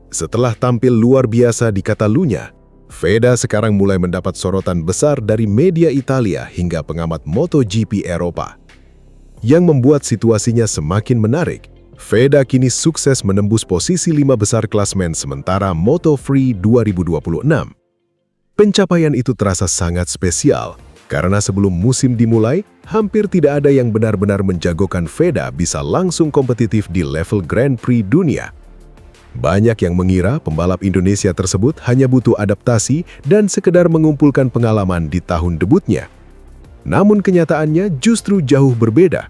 Setelah tampil luar biasa di Catalunya, Veda sekarang mulai mendapat sorotan besar dari media Italia hingga pengamat MotoGP Eropa. Yang membuat situasinya semakin menarik, Veda kini sukses menembus posisi 5 besar klasemen sementara Moto3 2026. Pencapaian itu terasa sangat spesial, karena sebelum musim dimulai, hampir tidak ada yang benar-benar menjagokan Veda bisa langsung kompetitif di level Grand Prix dunia. Banyak yang mengira pembalap Indonesia tersebut hanya butuh adaptasi dan sekedar mengumpulkan pengalaman di tahun debutnya. Namun kenyataannya justru jauh berbeda.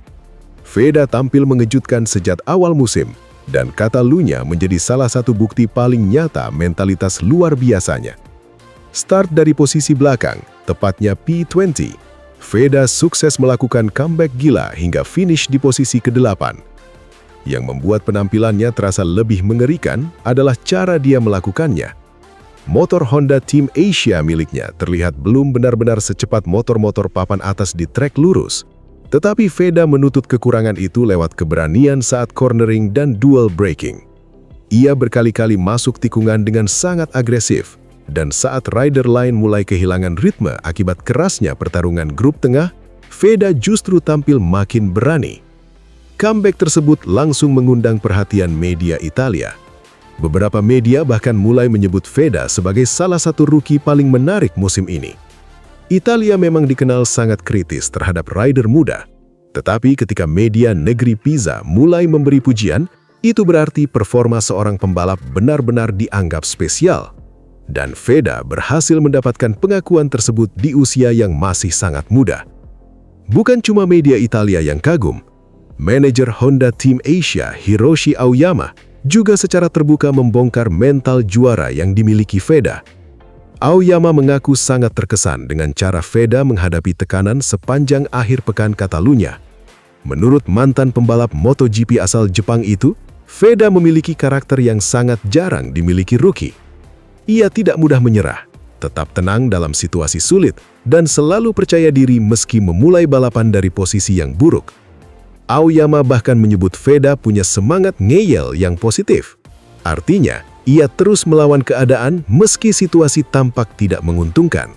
Veda tampil mengejutkan sejak awal musim, dan Catalunya menjadi salah satu bukti paling nyata mentalitas luar biasanya. Start dari posisi belakang, tepatnya P20, Veda sukses melakukan comeback gila hingga finish di posisi ke-8. Yang membuat penampilannya terasa lebih mengerikan adalah cara dia melakukannya. Motor Honda Team Asia miliknya terlihat belum benar-benar secepat motor-motor papan atas di trek lurus. Tetapi Veda menutup kekurangan itu lewat keberanian saat cornering dan dual braking. Ia berkali-kali masuk tikungan dengan sangat agresif, dan saat rider lain mulai kehilangan ritme akibat kerasnya pertarungan grup tengah, Veda justru tampil makin berani. Comeback tersebut langsung mengundang perhatian media Italia. Beberapa media bahkan mulai menyebut Veda sebagai salah satu rookie paling menarik musim ini. Italia memang dikenal sangat kritis terhadap rider muda. Tetapi ketika media negeri Pisa mulai memberi pujian, itu berarti performa seorang pembalap benar-benar dianggap spesial. Dan Veda berhasil mendapatkan pengakuan tersebut di usia yang masih sangat muda. Bukan cuma media Italia yang kagum, manajer Honda Team Asia Hiroshi Aoyama juga secara terbuka membongkar mental juara yang dimiliki Veda. Aoyama mengaku sangat terkesan dengan cara Veda menghadapi tekanan sepanjang akhir pekan Catalunya. Menurut mantan pembalap MotoGP asal Jepang itu, Veda memiliki karakter yang sangat jarang dimiliki rookie. Ia tidak mudah menyerah, tetap tenang dalam situasi sulit, dan selalu percaya diri meski memulai balapan dari posisi yang buruk. Aoyama bahkan menyebut Veda punya semangat ngeyel yang positif. Artinya, ia terus melawan keadaan meski situasi tampak tidak menguntungkan.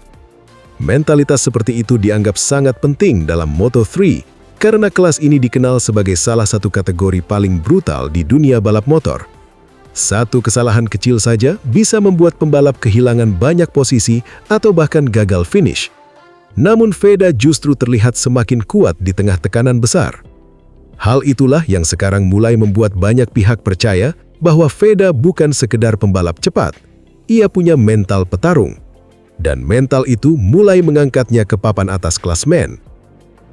Mentalitas seperti itu dianggap sangat penting dalam Moto3 karena kelas ini dikenal sebagai salah satu kategori paling brutal di dunia balap motor. Satu kesalahan kecil saja bisa membuat pembalap kehilangan banyak posisi atau bahkan gagal finish. Namun Veda justru terlihat semakin kuat di tengah tekanan besar. Hal itulah yang sekarang mulai membuat banyak pihak percaya bahwa Veda bukan sekedar pembalap cepat. Ia punya mental petarung. Dan mental itu mulai mengangkatnya ke papan atas klasemen.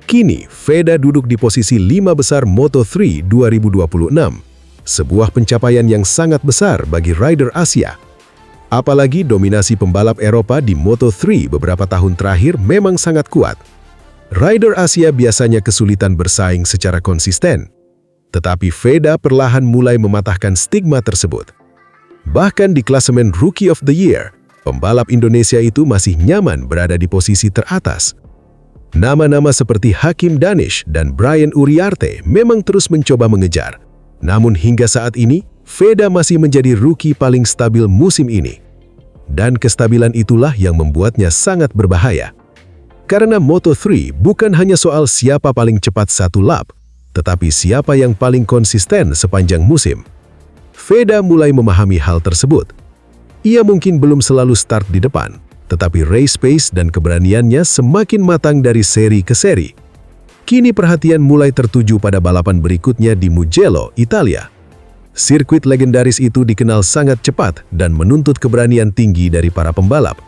Kini, Veda duduk di posisi 5 besar Moto3 2026. Sebuah pencapaian yang sangat besar bagi rider Asia. Apalagi dominasi pembalap Eropa di Moto3 beberapa tahun terakhir memang sangat kuat. Rider Asia biasanya kesulitan bersaing secara konsisten, tetapi Veda perlahan mulai mematahkan stigma tersebut. Bahkan di klasemen Rookie of the Year, pembalap Indonesia itu masih nyaman berada di posisi teratas. Nama-nama seperti Hakim Danish dan Brian Uriarte memang terus mencoba mengejar. Namun hingga saat ini, Veda masih menjadi rookie paling stabil musim ini. Dan kestabilan itulah yang membuatnya sangat berbahaya. Karena Moto3 bukan hanya soal siapa paling cepat satu lap, tetapi siapa yang paling konsisten sepanjang musim. Veda mulai memahami hal tersebut. Ia mungkin belum selalu start di depan, tetapi race pace dan keberaniannya semakin matang dari seri ke seri. Kini perhatian mulai tertuju pada balapan berikutnya di Mugello, Italia. Sirkuit legendaris itu dikenal sangat cepat dan menuntut keberanian tinggi dari para pembalap.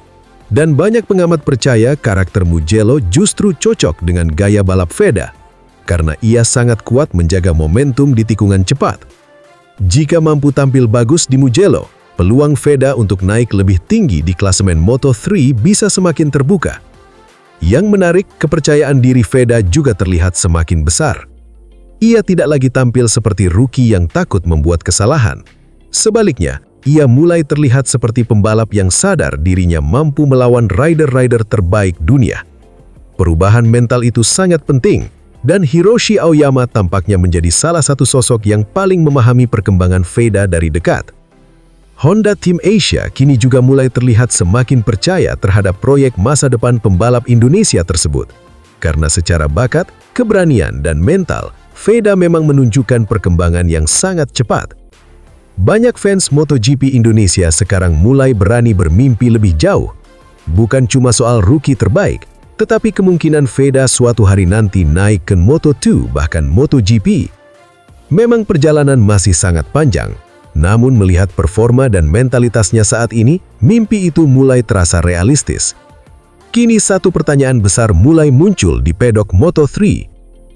Dan banyak pengamat percaya karakter Mugello justru cocok dengan gaya balap Veda, karena ia sangat kuat menjaga momentum di tikungan cepat. Jika mampu tampil bagus di Mugello, peluang Veda untuk naik lebih tinggi di klasemen Moto3 bisa semakin terbuka. Yang menarik, kepercayaan diri Veda juga terlihat semakin besar. Ia tidak lagi tampil seperti rookie yang takut membuat kesalahan. Sebaliknya, ia mulai terlihat seperti pembalap yang sadar dirinya mampu melawan rider-rider terbaik dunia. Perubahan mental itu sangat penting, dan Hiroshi Aoyama tampaknya menjadi salah satu sosok yang paling memahami perkembangan Veda dari dekat. Honda Team Asia kini juga mulai terlihat semakin percaya terhadap proyek masa depan pembalap Indonesia tersebut. Karena secara bakat, keberanian, dan mental, Veda memang menunjukkan perkembangan yang sangat cepat. Banyak fans MotoGP Indonesia sekarang mulai berani bermimpi lebih jauh. Bukan cuma soal rookie terbaik, tetapi kemungkinan Veda suatu hari nanti naik ke Moto2 bahkan MotoGP. Memang perjalanan masih sangat panjang, namun melihat performa dan mentalitasnya saat ini, mimpi itu mulai terasa realistis. Kini satu pertanyaan besar mulai muncul di pedok Moto3.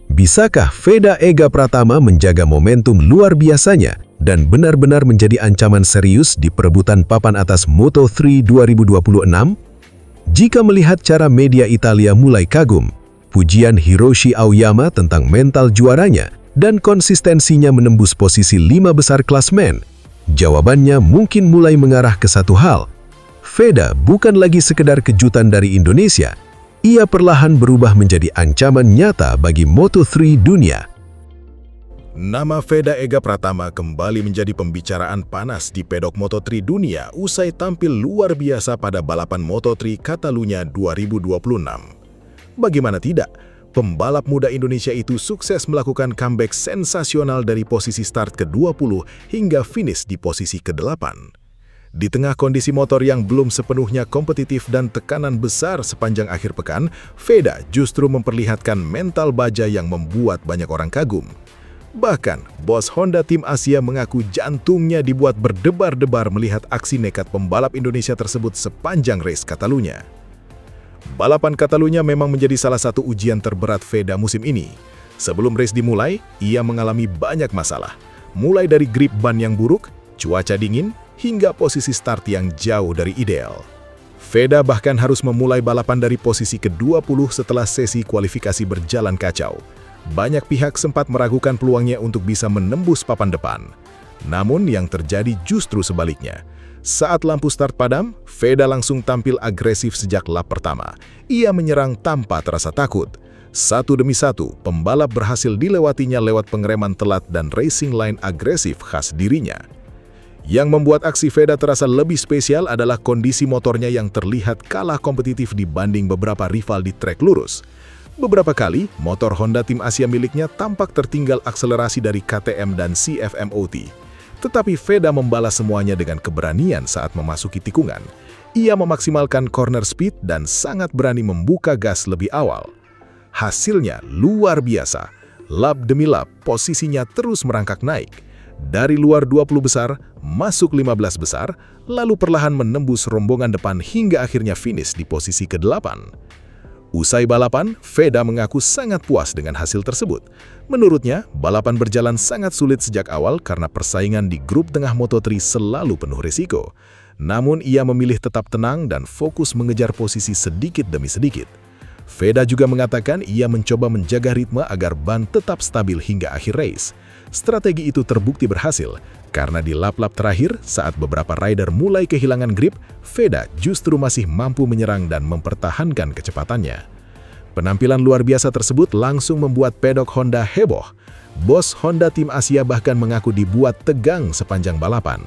Bisakah Veda Ega Pratama menjaga momentum luar biasanya dan benar-benar menjadi ancaman serius di perebutan papan atas Moto3 2026? Jika melihat cara media Italia mulai kagum, pujian Hiroshi Aoyama tentang mental juaranya dan konsistensinya menembus posisi 5 besar klasmen, jawabannya mungkin mulai mengarah ke satu hal. Veda bukan lagi sekedar kejutan dari Indonesia, ia perlahan berubah menjadi ancaman nyata bagi Moto3 dunia. Nama Veda Ega Pratama kembali menjadi pembicaraan panas di pedok Moto3 dunia usai tampil luar biasa pada balapan Moto3 Catalunya 2026. Bagaimana tidak, pembalap muda Indonesia itu sukses melakukan comeback sensasional dari posisi start ke-20 hingga finish di posisi ke-8. Di tengah kondisi motor yang belum sepenuhnya kompetitif dan tekanan besar sepanjang akhir pekan, Veda justru memperlihatkan mental baja yang membuat banyak orang kagum. Bahkan, bos Honda Tim Asia mengaku jantungnya dibuat berdebar-debar melihat aksi nekat pembalap Indonesia tersebut sepanjang race Catalunya. Balapan Catalunya memang menjadi salah satu ujian terberat Veda musim ini. Sebelum race dimulai, ia mengalami banyak masalah, mulai dari grip ban yang buruk, cuaca dingin, hingga posisi start yang jauh dari ideal. Veda bahkan harus memulai balapan dari posisi ke-20 setelah sesi kualifikasi berjalan kacau. Banyak pihak sempat meragukan peluangnya untuk bisa menembus papan depan. Namun yang terjadi justru sebaliknya. Saat lampu start padam, Veda langsung tampil agresif sejak lap pertama. Ia menyerang tanpa terasa takut. Satu demi satu, pembalap berhasil dilewatinya lewat pengereman telat dan racing line agresif khas dirinya. Yang membuat aksi Veda terasa lebih spesial adalah kondisi motornya yang terlihat kalah kompetitif dibanding beberapa rival di trek lurus. Beberapa kali, motor Honda Tim Asia miliknya tampak tertinggal akselerasi dari KTM dan CFMOT. Tetapi Veda membalas semuanya dengan keberanian saat memasuki tikungan. Ia memaksimalkan corner speed dan sangat berani membuka gas lebih awal. Hasilnya luar biasa. Lap demi lap, posisinya terus merangkak naik. Dari luar 20 besar, masuk 15 besar, lalu perlahan menembus rombongan depan hingga akhirnya finish di posisi ke-8. Usai balapan, Veda mengaku sangat puas dengan hasil tersebut. Menurutnya, balapan berjalan sangat sulit sejak awal karena persaingan di grup tengah Moto3 selalu penuh risiko. Namun ia memilih tetap tenang dan fokus mengejar posisi sedikit demi sedikit. Veda juga mengatakan ia mencoba menjaga ritme agar ban tetap stabil hingga akhir race. Strategi itu terbukti berhasil, karena di lap-lap terakhir, saat beberapa rider mulai kehilangan grip, Veda justru masih mampu menyerang dan mempertahankan kecepatannya. Penampilan luar biasa tersebut langsung membuat pedok Honda heboh. Bos Honda Tim Asia bahkan mengaku dibuat tegang sepanjang balapan.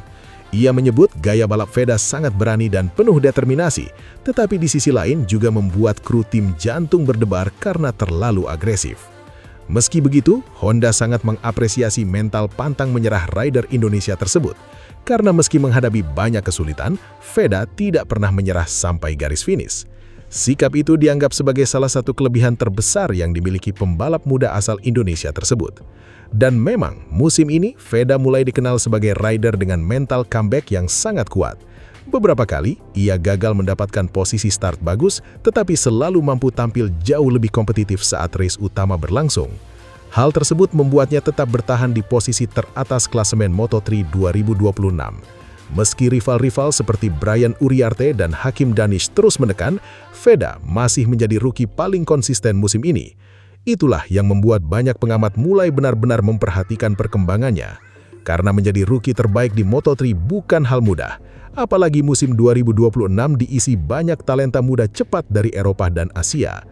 Ia menyebut gaya balap Veda sangat berani dan penuh determinasi, tetapi di sisi lain juga membuat kru tim jantung berdebar karena terlalu agresif. Meski begitu, Honda sangat mengapresiasi mental pantang menyerah rider Indonesia tersebut. Karena meski menghadapi banyak kesulitan, Veda tidak pernah menyerah sampai garis finish. Sikap itu dianggap sebagai salah satu kelebihan terbesar yang dimiliki pembalap muda asal Indonesia tersebut. Dan memang, musim ini Veda mulai dikenal sebagai rider dengan mental comeback yang sangat kuat. Beberapa kali, ia gagal mendapatkan posisi start bagus, tetapi selalu mampu tampil jauh lebih kompetitif saat race utama berlangsung. Hal tersebut membuatnya tetap bertahan di posisi teratas klasemen Moto3 2026. Meski rival-rival seperti Brian Uriarte dan Hakim Danish terus menekan, Veda masih menjadi rookie paling konsisten musim ini. Itulah yang membuat banyak pengamat mulai benar-benar memperhatikan perkembangannya. Karena menjadi rookie terbaik di Moto3 bukan hal mudah. Apalagi musim 2026 diisi banyak talenta muda cepat dari Eropa dan Asia.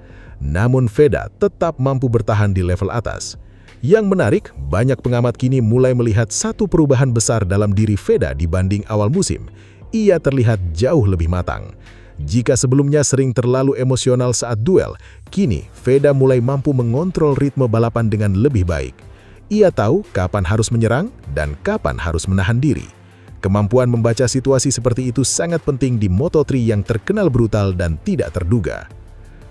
Namun Veda tetap mampu bertahan di level atas. Yang menarik, banyak pengamat kini mulai melihat satu perubahan besar dalam diri Veda dibanding awal musim. Ia terlihat jauh lebih matang. Jika sebelumnya sering terlalu emosional saat duel, kini Veda mulai mampu mengontrol ritme balapan dengan lebih baik. Ia tahu kapan harus menyerang dan kapan harus menahan diri. Kemampuan membaca situasi seperti itu sangat penting di Moto3 yang terkenal brutal dan tidak terduga.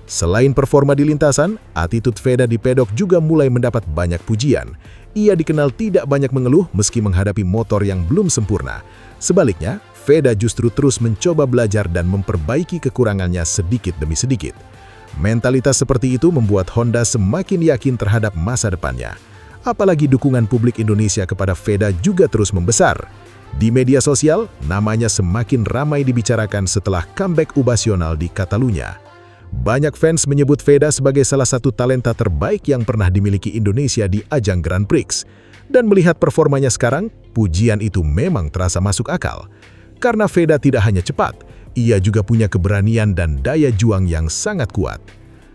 Selain performa di lintasan, attitude Veda di pedok juga mulai mendapat banyak pujian. Ia dikenal tidak banyak mengeluh meski menghadapi motor yang belum sempurna. Sebaliknya, Veda justru terus mencoba belajar dan memperbaiki kekurangannya sedikit demi sedikit. Mentalitas seperti itu membuat Honda semakin yakin terhadap masa depannya. Apalagi dukungan publik Indonesia kepada Veda juga terus membesar. Di media sosial, namanya semakin ramai dibicarakan setelah comeback ubasional di Catalunya. Banyak fans menyebut Veda sebagai salah satu talenta terbaik yang pernah dimiliki Indonesia di ajang Grand Prix. Dan melihat performanya sekarang, pujian itu memang terasa masuk akal. Karena Veda tidak hanya cepat, ia juga punya keberanian dan daya juang yang sangat kuat.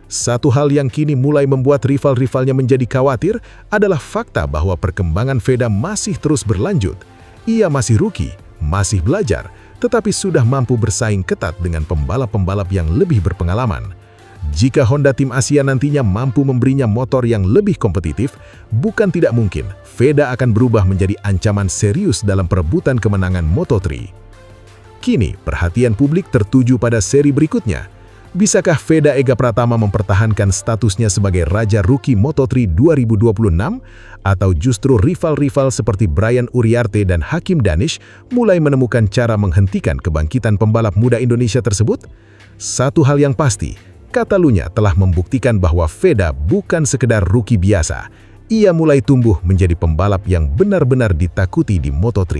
Satu hal yang kini mulai membuat rival-rivalnya menjadi khawatir adalah fakta bahwa perkembangan Veda masih terus berlanjut. Ia masih rookie, masih belajar, tetapi sudah mampu bersaing ketat dengan pembalap-pembalap yang lebih berpengalaman. Jika Honda Tim Asia nantinya mampu memberinya motor yang lebih kompetitif, bukan tidak mungkin Veda akan berubah menjadi ancaman serius dalam perebutan kemenangan Moto3. Kini, perhatian publik tertuju pada seri berikutnya. Bisakah Veda Ega Pratama mempertahankan statusnya sebagai Raja Rookie Moto3 2026? Atau justru rival-rival seperti Brian Uriarte dan Hakim Danish mulai menemukan cara menghentikan kebangkitan pembalap muda Indonesia tersebut? Satu hal yang pasti, Catalunya telah membuktikan bahwa Veda bukan sekedar rookie biasa. Ia mulai tumbuh menjadi pembalap yang benar-benar ditakuti di Moto3.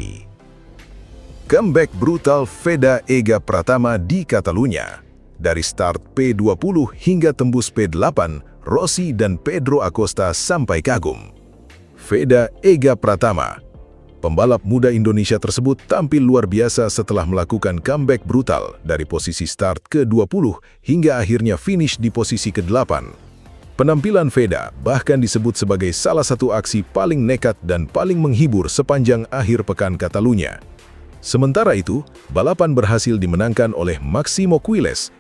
Comeback brutal Veda Ega Pratama di Catalunya. Dari start P20 hingga tembus P8, Rossi dan Pedro Acosta sampai kagum. Veda Ega Pratama, pembalap muda Indonesia tersebut tampil luar biasa setelah melakukan comeback brutal dari posisi start ke-20 hingga akhirnya finish di posisi ke-8. Penampilan Veda bahkan disebut sebagai salah satu aksi paling nekat dan paling menghibur sepanjang akhir pekan Catalunya. Sementara itu, balapan berhasil dimenangkan oleh Máximo Quiles